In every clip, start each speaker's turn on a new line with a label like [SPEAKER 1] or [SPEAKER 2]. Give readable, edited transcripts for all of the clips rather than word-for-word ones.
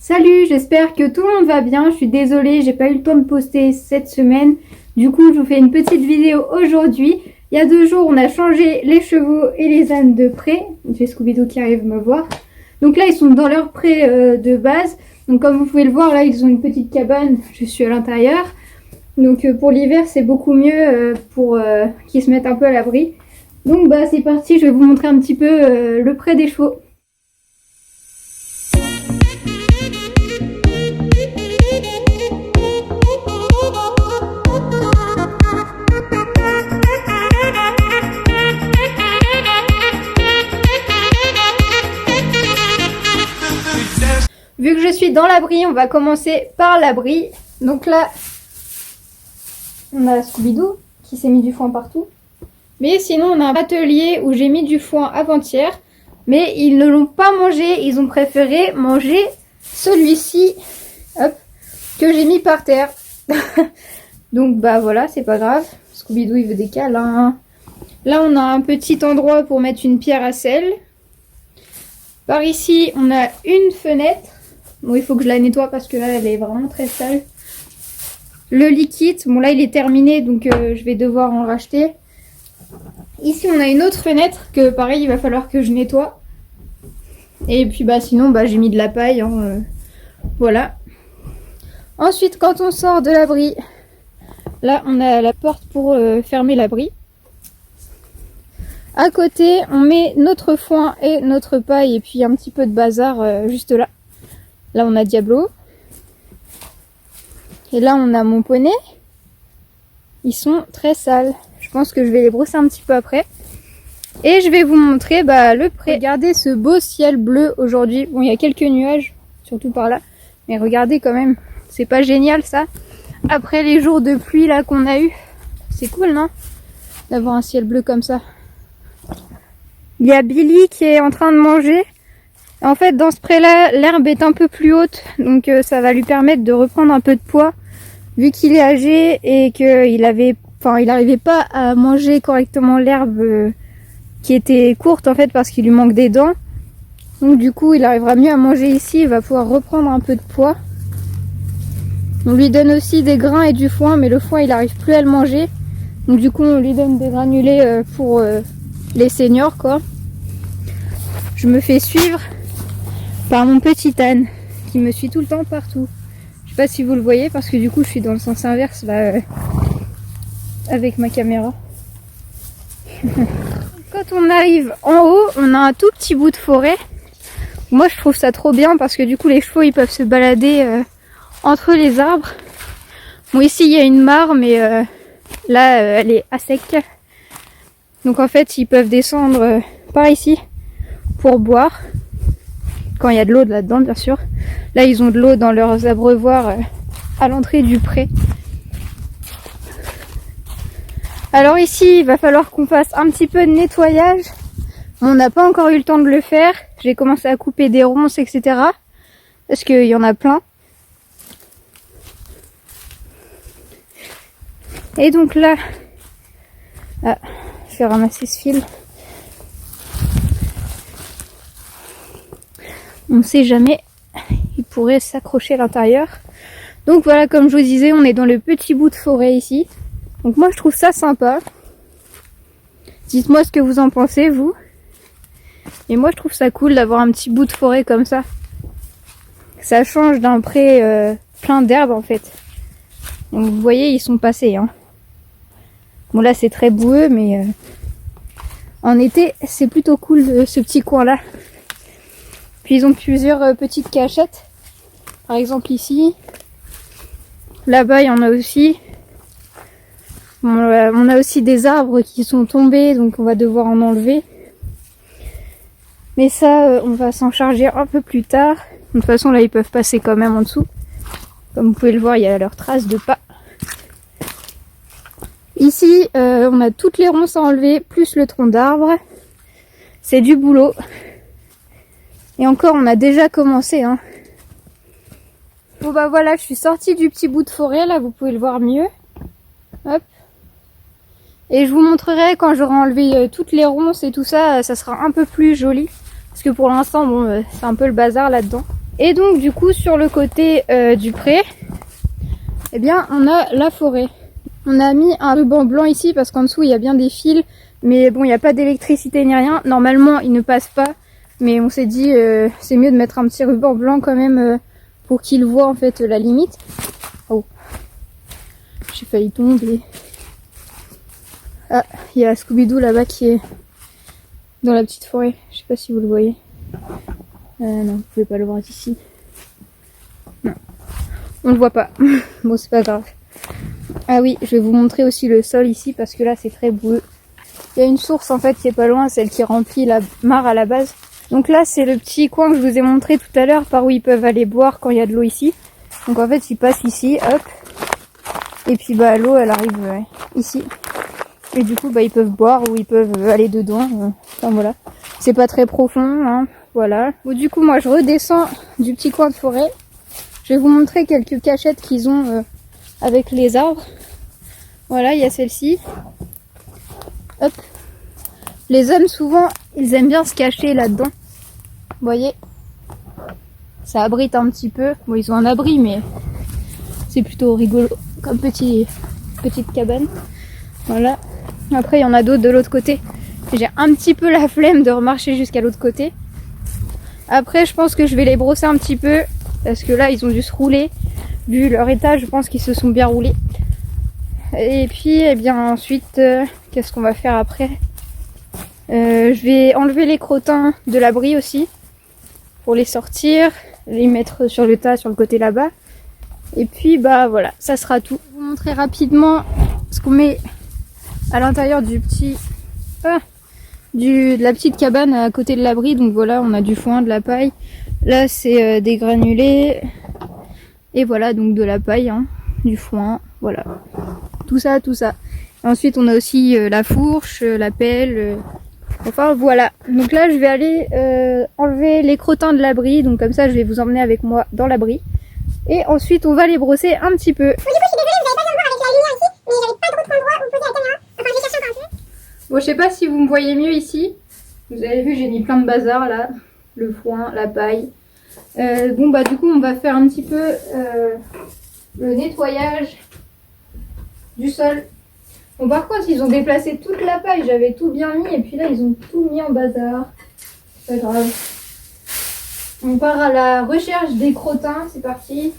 [SPEAKER 1] Salut, j'espère que tout le monde va bien. Je suis désolée, j'ai pas eu le temps de poster cette semaine. Du coup, je vous fais une petite vidéo aujourd'hui. Il y a 2 jours, on a changé les chevaux et les ânes de pré. J'ai Scooby-Doo qui arrive me voir. Donc là, ils sont dans leur pré de base. Donc comme vous pouvez le voir, là, ils ont une petite cabane. Je suis à l'intérieur. Donc pour l'hiver, c'est beaucoup mieux pour qu'ils se mettent un peu à l'abri. Donc bah c'est parti, je vais vous montrer un petit peu le pré des chevaux. Vu que je suis dans l'abri, on va commencer par l'abri. Donc là, on a Scooby-Doo qui s'est mis du foin partout. Mais sinon, on a un atelier où j'ai mis du foin avant-hier. Mais ils ne l'ont pas mangé, ils ont préféré manger celui-ci, hop, que j'ai mis par terre. Donc bah voilà, c'est pas grave. Scooby-Doo, il veut des câlins. Là, on a un petit endroit pour mettre une pierre à sel. Par ici, on a une fenêtre. Bon, il faut que je la nettoie parce que là, elle est vraiment très sale. Le liquide, bon là, il est terminé, donc je vais devoir en racheter. Ici, on a une autre fenêtre que, pareil, il va falloir que je nettoie. Et puis, bah sinon, bah j'ai mis de la paille. Hein, voilà. Ensuite, quand on sort de l'abri, là, on a la porte pour fermer l'abri. À côté, on met notre foin et notre paille et puis un petit peu de bazar juste là. Là, on a Diablo. Et là, on a mon poney. Ils sont très sales. Je pense que je vais les brosser un petit peu après. Et je vais vous montrer le pré. Regardez ce beau ciel bleu aujourd'hui. Bon, il y a quelques nuages, surtout par là. Mais regardez quand même. C'est pas génial ça? Après les jours de pluie là qu'on a eu. C'est cool, non? D'avoir un ciel bleu comme ça. Il y a Billy qui est en train de manger. En fait, dans ce pré-là, l'herbe est un peu plus haute, donc ça va lui permettre de reprendre un peu de poids, vu qu'il est âgé et qu'il n'arrivait pas à manger correctement l'herbe qui était courte en fait parce qu'il lui manque des dents. Donc du coup, il arrivera mieux à manger ici, il va pouvoir reprendre un peu de poids. On lui donne aussi des grains et du foin, mais le foin, il n'arrive plus à le manger. Donc du coup, on lui donne des granulés pour les seniors, quoi. Je me fais suivre par mon petit âne qui me suit tout le temps partout. Je sais pas si vous le voyez parce que du coup je suis dans le sens inverse là avec ma caméra. Quand on arrive en haut, on a un tout petit bout de forêt. Moi je trouve ça trop bien parce que du coup les chevaux ils peuvent se balader entre les arbres. Bon ici il y a une mare mais là elle est à sec. Donc en fait ils peuvent descendre par ici pour boire. Quand il y a de l'eau là-dedans, bien sûr. Là, ils ont de l'eau dans leurs abreuvoirs à l'entrée du pré. Alors ici, il va falloir qu'on fasse un petit peu de nettoyage. On n'a pas encore eu le temps de le faire. J'ai commencé à couper des ronces, etc. Parce qu'il y en a plein. Et donc là, je vais ramasser ce fil. On ne sait jamais, il pourrait s'accrocher à l'intérieur. Donc voilà, comme je vous disais, on est dans le petit bout de forêt ici. Donc moi je trouve ça sympa. Dites-moi ce que vous en pensez, vous. Et moi je trouve ça cool d'avoir un petit bout de forêt comme ça. Ça change d'un pré plein d'herbes en fait. Donc vous voyez, ils sont passés. Hein. Bon là c'est très boueux, mais en été c'est plutôt cool ce petit coin là. Puis ils ont plusieurs petites cachettes. Par exemple ici. Là-bas il y en a aussi. Bon, on a aussi des arbres qui sont tombés, donc on va devoir en enlever. Mais ça, on va s'en charger un peu plus tard. De toute façon là ils peuvent passer quand même en dessous. Comme vous pouvez le voir, il y a leurs traces de pas. Ici, on a toutes les ronces à enlever, plus le tronc d'arbre. C'est du boulot. Et encore, on a déjà commencé. Hein. Bon bah voilà, je suis sortie du petit bout de forêt, là, vous pouvez le voir mieux. Hop. Et je vous montrerai quand j'aurai enlevé toutes les ronces et tout ça, ça sera un peu plus joli. Parce que pour l'instant, bon, c'est un peu le bazar là-dedans. Et donc du coup sur le côté du pré, eh bien on a la forêt. On a mis un ruban blanc ici parce qu'en dessous il y a bien des fils, mais bon il n'y a pas d'électricité ni rien. Normalement il ne passe pas, mais on s'est dit c'est mieux de mettre un petit ruban blanc quand même pour qu'il voit en fait la limite. Oh, j'ai failli tomber. Ah, il y a Scooby-Doo là-bas qui est dans la petite forêt. Je sais pas si vous le voyez. Non, vous pouvez pas le voir d'ici. Non, on le voit pas. Bon, c'est pas grave. Ah oui, je vais vous montrer aussi le sol ici parce que là c'est très boueux. Il y a une source en fait qui est pas loin, celle qui remplit la mare à la base. Donc là c'est le petit coin que je vous ai montré tout à l'heure par où ils peuvent aller boire quand il y a de l'eau ici. Donc en fait ils passent ici, hop. Et puis bah l'eau elle arrive ici. Et du coup bah ils peuvent boire ou ils peuvent aller dedans. Enfin voilà. C'est pas très profond, hein. Voilà. Bon, du coup moi je redescends du petit coin de forêt. Je vais vous montrer quelques cachettes qu'ils ont avec les arbres. Voilà, il y a celle-ci. Hop. Les hommes souvent ils aiment bien se cacher là-dedans. Vous voyez, ça abrite un petit peu. Bon ils ont un abri mais c'est plutôt rigolo comme petite cabane. Voilà. Après il y en a d'autres de l'autre côté. J'ai un petit peu la flemme de remarcher jusqu'à l'autre côté. Après je pense que je vais les brosser un petit peu. Parce que là ils ont dû se rouler. Vu leur état je pense qu'ils se sont bien roulés. Et puis eh bien ensuite qu'est-ce qu'on va faire après? Je vais enlever les crottins de l'abri aussi. Pour les sortir. Les mettre sur le tas sur le côté là-bas. Et puis bah voilà, ça sera tout. Je vais vous montrer rapidement ce qu'on met à l'intérieur du petit de la petite cabane à côté de l'abri. Donc voilà, on a du foin, de la paille. Là c'est des granulés. Et voilà, donc de la paille, hein, du foin, voilà. Tout ça, tout ça. Ensuite on a aussi la fourche, la pelle. Enfin voilà. Donc là je vais aller enlever les crottins de l'abri. Donc comme ça je vais vous emmener avec moi dans l'abri. Et ensuite on va les brosser un petit peu.
[SPEAKER 2] Bon, du coup, je suis désolée, vous n'avez pas bien voir avec la lumière ici, mais j'avais pas trop d'endroit où poser la caméra. Enfin, je vais chercher encore un peu.
[SPEAKER 1] Bon, je sais pas si vous me voyez mieux ici. Vous avez vu, j'ai mis plein de bazar là. Le foin, la paille. Bon, bah du coup, on va faire un petit peu le nettoyage du sol. Bon, par contre, ils ont déplacé toute la paille. J'avais tout bien mis et puis là, ils ont tout mis en bazar. C'est pas grave. On part à la recherche des crottins. C'est parti.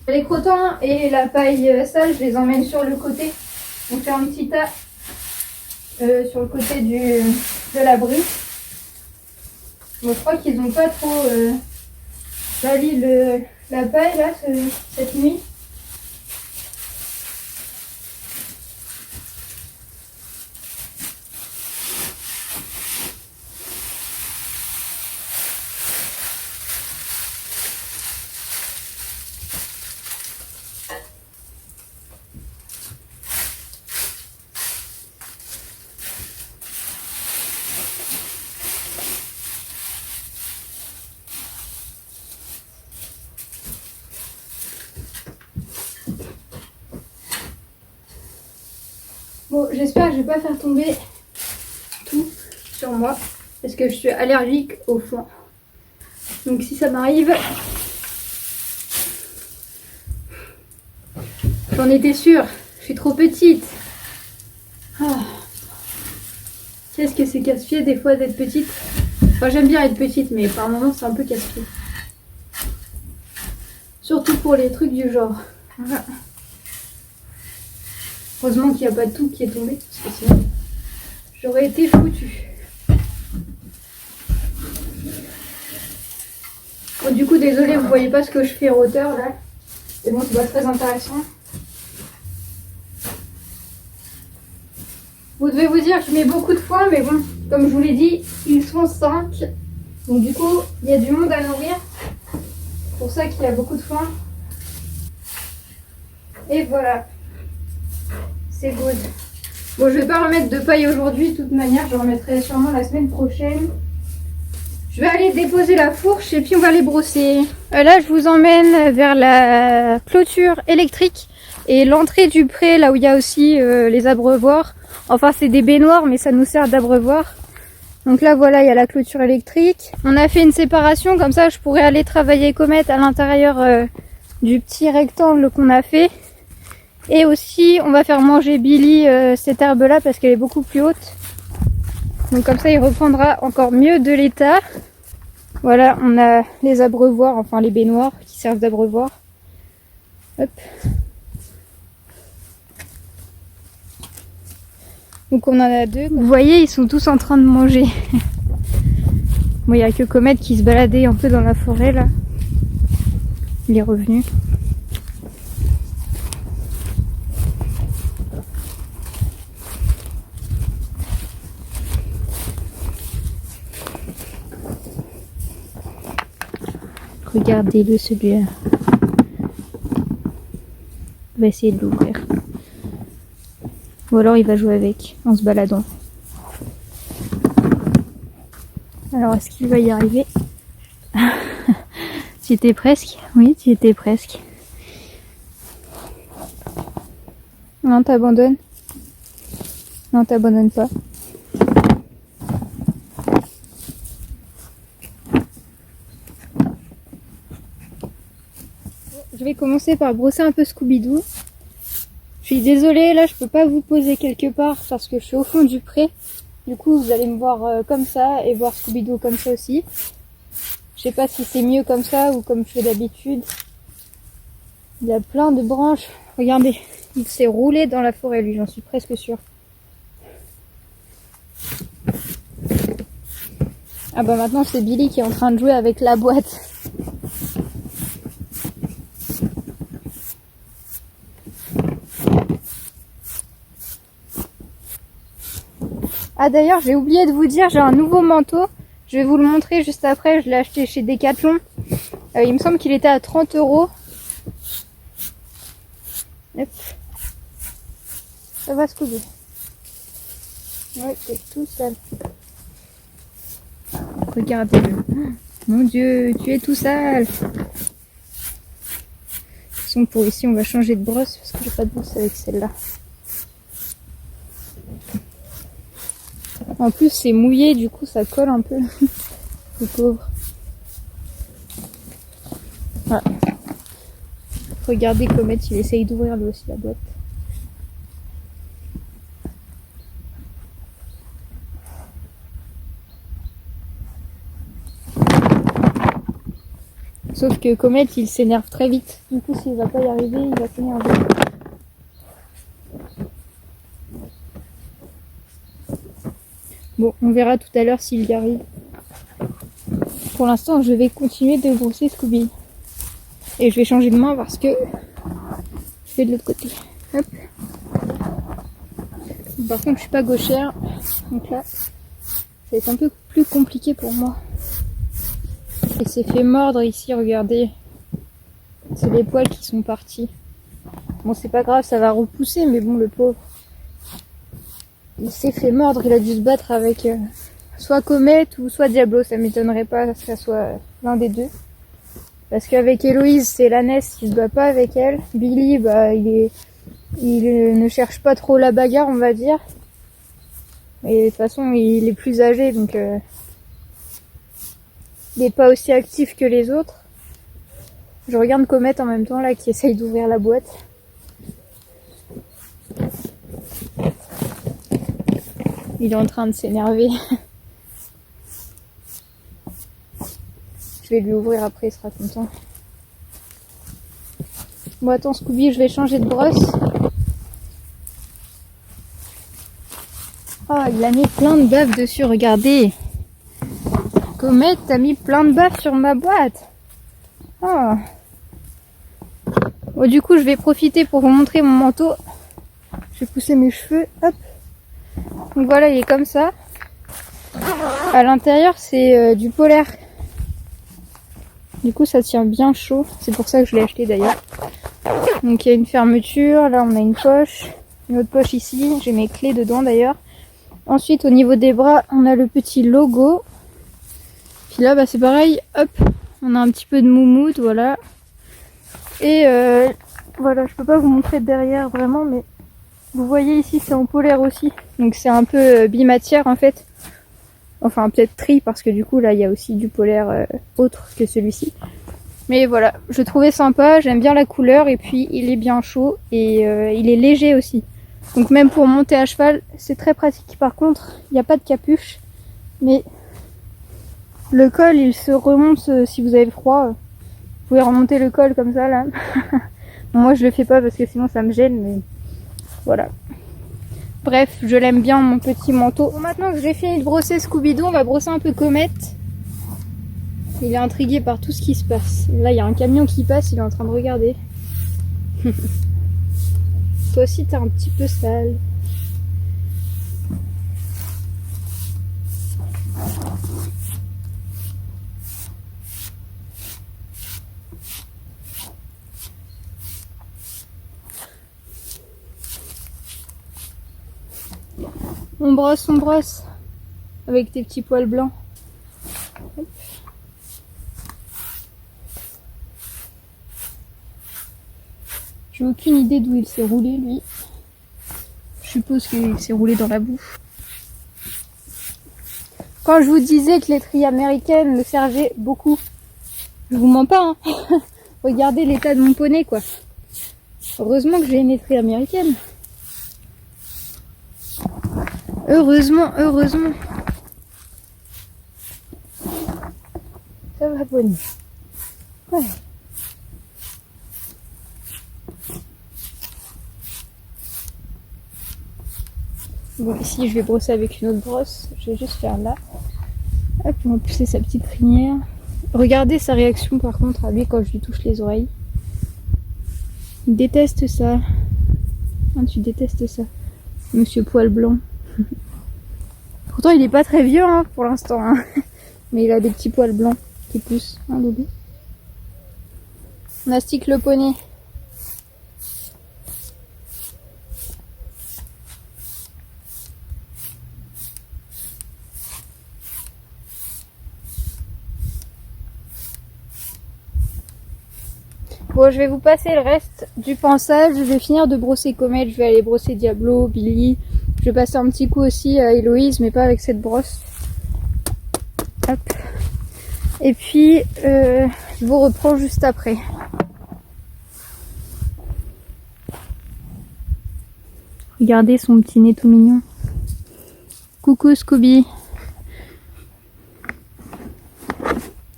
[SPEAKER 1] Les crottins et la paille sale, je les emmène sur le côté. On fait un petit tas sur le côté de l'abri. Bon, je crois qu'ils n'ont pas trop sali la paille là cette nuit. Bon, j'espère que je vais pas faire tomber tout sur moi parce que je suis allergique au foin. Donc si ça m'arrive, j'en étais sûre, je suis trop petite. Ah. Qu'est-ce que c'est casse-pied des fois d'être petite. Enfin j'aime bien être petite mais par moments c'est un peu casse-pied. Surtout pour les trucs du genre. Voilà. Heureusement qu'il n'y a pas de tout qui est tombé, parce que sinon j'aurais été foutue. Bon, du coup, désolé, vous voyez pas ce que je fais en hauteur là. Mais bon, c'est pas très intéressant. Vous devez vous dire que je mets beaucoup de foin, mais bon, comme je vous l'ai dit, ils sont 5. Donc du coup, il y a du monde à nourrir. C'est pour ça qu'il y a beaucoup de foin. Et voilà. C'est good. Bon, je vais pas remettre de paille aujourd'hui, de toute manière, je remettrai sûrement la semaine prochaine. Je vais aller déposer la fourche et puis on va les brosser. Là, je vous emmène vers la clôture électrique Et l'entrée du pré, là où il y a aussi les abreuvoirs. Enfin, c'est des baignoires, mais ça nous sert d'abreuvoir. Donc là, voilà, il y a la clôture électrique. On a fait une séparation, comme ça, je pourrais aller travailler Comet à l'intérieur du petit rectangle qu'on a fait. Et aussi, on va faire manger Billy cette herbe-là parce qu'elle est beaucoup plus haute. Donc comme ça, il reprendra encore mieux de l'état. Voilà, on a les abreuvoirs, enfin les baignoires qui servent d'abreuvoir. Hop. Donc on en a deux. Vous voyez, ils sont tous en train de manger. Bon, il n'y a que Comet qui se baladait un peu dans la forêt là. Il est revenu. Regardez-le celui-là. On va essayer de l'ouvrir. Ou alors il va jouer avec en se baladant. Alors est-ce qu'il va y arriver? Tu étais presque? Oui, tu étais presque. Non, t'abandonnes? Non, t'abandonnes pas. Je vais commencer par brosser un peu Scooby-Doo. Je suis désolée, là je peux pas vous poser quelque part parce que je suis au fond du pré. Du coup vous allez me voir comme ça et voir Scooby-Doo comme ça aussi. Je sais pas si c'est mieux comme ça ou comme je fais d'habitude. Il y a plein de branches. Regardez, il s'est roulé dans la forêt lui, j'en suis presque sûre. Ah bah maintenant c'est Billy qui est en train de jouer avec la boîte. Ah d'ailleurs j'ai oublié de vous dire, j'ai un nouveau manteau. Je vais vous le montrer juste après, je l'ai acheté chez Decathlon. Il me semble qu'il était à 30 €. Hop. Ça va Scooby. Ouais, c'est tout sale. Regardez-le. Mon Dieu, tu es tout sale. De toute façon, pour ici, on va changer de brosse parce que j'ai pas de brosse avec celle-là. En plus, c'est mouillé, du coup, ça colle un peu. Le pauvre. Voilà. Regardez Comet, il essaye d'ouvrir lui aussi la boîte. Sauf que Comet, il s'énerve très vite. Du coup, s'il va pas y arriver, il va s'énerver. Bon, on verra tout à l'heure s'il y arrive. Pour l'instant, je vais continuer de brosser Scooby. Et je vais changer de main parce que je fais de l'autre côté. Hop. Par contre, je suis pas gauchère. Donc là, ça va être un peu plus compliqué pour moi. Il s'est fait mordre ici, regardez. C'est les poils qui sont partis. Bon, c'est pas grave, ça va repousser, mais bon, le pauvre. Il s'est fait mordre, il a dû se battre avec soit Comet ou soit Diablo. Ça m'étonnerait pas que ça soit l'un des deux. Parce qu'avec Héloïse, c'est l'ânesse qui se bat pas avec elle. Billy, bah, il ne cherche pas trop la bagarre, on va dire. Et de toute façon, il est plus âgé, donc il est pas aussi actif que les autres. Je regarde Comet en même temps, là, qui essaye d'ouvrir la boîte. Il est en train de s'énerver. Je vais lui ouvrir après, il sera content. Bon, attends Scooby, je vais changer de brosse. Oh, il a mis plein de baves dessus, regardez. Comet, t'as mis plein de baves sur ma boîte. Oh. Bon, du coup, je vais profiter pour vous montrer mon manteau. Je vais pousser mes cheveux, hop. Donc voilà, il est comme ça. À l'intérieur, c'est du polaire. Du coup, ça tient bien chaud. C'est pour ça que je l'ai acheté d'ailleurs. Donc il y a une fermeture. Là, on a une poche. Une autre poche ici. J'ai mes clés dedans d'ailleurs. Ensuite, au niveau des bras, on a le petit logo. Puis là, bah, c'est pareil. Hop, on a un petit peu de moumoute, voilà. Et Voilà, je peux pas vous montrer derrière vraiment, mais vous voyez ici c'est en polaire aussi. Donc c'est un peu bimatière en fait. Enfin peut-être tri parce que du coup là il y a aussi du polaire autre que celui-ci. Mais voilà, je trouvais sympa, j'aime bien la couleur et puis il est bien chaud et il est léger aussi. Donc même pour monter à cheval, c'est très pratique. Par contre, il n'y a pas de capuche, mais le col il se remonte si vous avez froid. Vous pouvez remonter le col comme ça là. Bon, moi je le fais pas parce que sinon ça me gêne, mais voilà. Bref, je l'aime bien mon petit manteau. Bon, maintenant que j'ai fini de brosser Scooby-Doo, on va brosser un peu Comet. Il est intrigué par tout ce qui se passe. Là, il y a un camion qui passe, il est en train de regarder. Toi aussi, t'es un petit peu sale. On brosse. Avec tes petits poils blancs. Hop. J'ai aucune idée d'où il s'est roulé, lui. Je suppose qu'il s'est roulé dans la boue. Quand je vous disais que les tries américaines le servaient beaucoup, je vous mens pas, hein. Regardez l'état de mon poney, quoi. Heureusement que j'ai une étrie américaine. Heureusement. Ça va, poney. Ouais. Bon, ici je vais brosser avec une autre brosse. Je vais juste faire là. Hop, on va pousser sa petite crinière. Regardez sa réaction par contre à lui quand je lui touche les oreilles. Il déteste ça. Ah, tu détestes ça, Monsieur Poil Blanc. Pourtant il est pas très vieux hein, pour l'instant. Hein. Mais il a des petits poils blancs qui poussent. Hein, Loulou. On astique le poney. Bon, je vais vous passer le reste du pansage. Je vais finir de brosser Comet. Je vais aller brosser Diablo, Billy. Je vais passer un petit coup aussi à Héloïse, mais pas avec cette brosse. Hop. Et puis, je vous reprends juste après. Regardez son petit nez tout mignon. Coucou Scooby.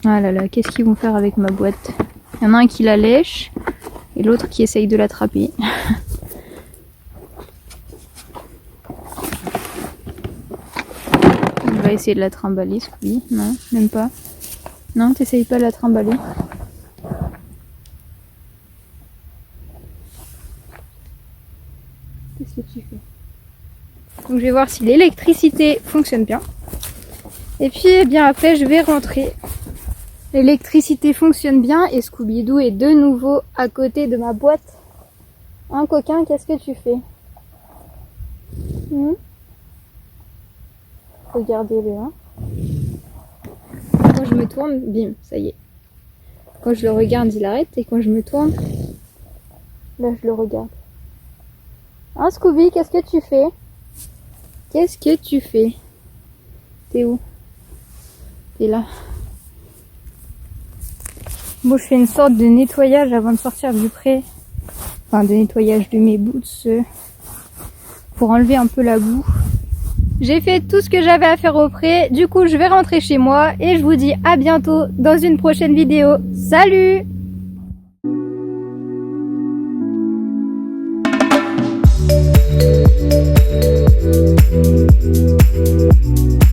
[SPEAKER 1] Ah là là, qu'est-ce qu'ils vont faire avec ma boîte? Il y en a un qui la lèche et l'autre qui essaye de l'attraper. On va essayer de la trimballer, Scooby. Non, même pas. Non, t'essayes pas de la trimballer. Qu'est-ce que tu fais? Donc je vais voir si l'électricité fonctionne bien. Et puis eh bien après je vais rentrer. L'électricité fonctionne bien et Scooby-Doo est de nouveau à côté de ma boîte. Hein, coquin, qu'est-ce que tu fais? Regardez-le, hein. Quand je me tourne, bim, ça y est. Quand je le regarde, il arrête et quand je me tourne, là je le regarde. Hein, Scooby, qu'est-ce que tu fais? Qu'est-ce que tu fais? T'es où? T'es là. Bon, je fais une sorte de nettoyage avant de sortir du pré. Enfin, de nettoyage de mes boots pour enlever un peu la boue. J'ai fait tout ce que j'avais à faire au pré. Du coup, je vais rentrer chez moi et je vous dis à bientôt dans une prochaine vidéo. Salut!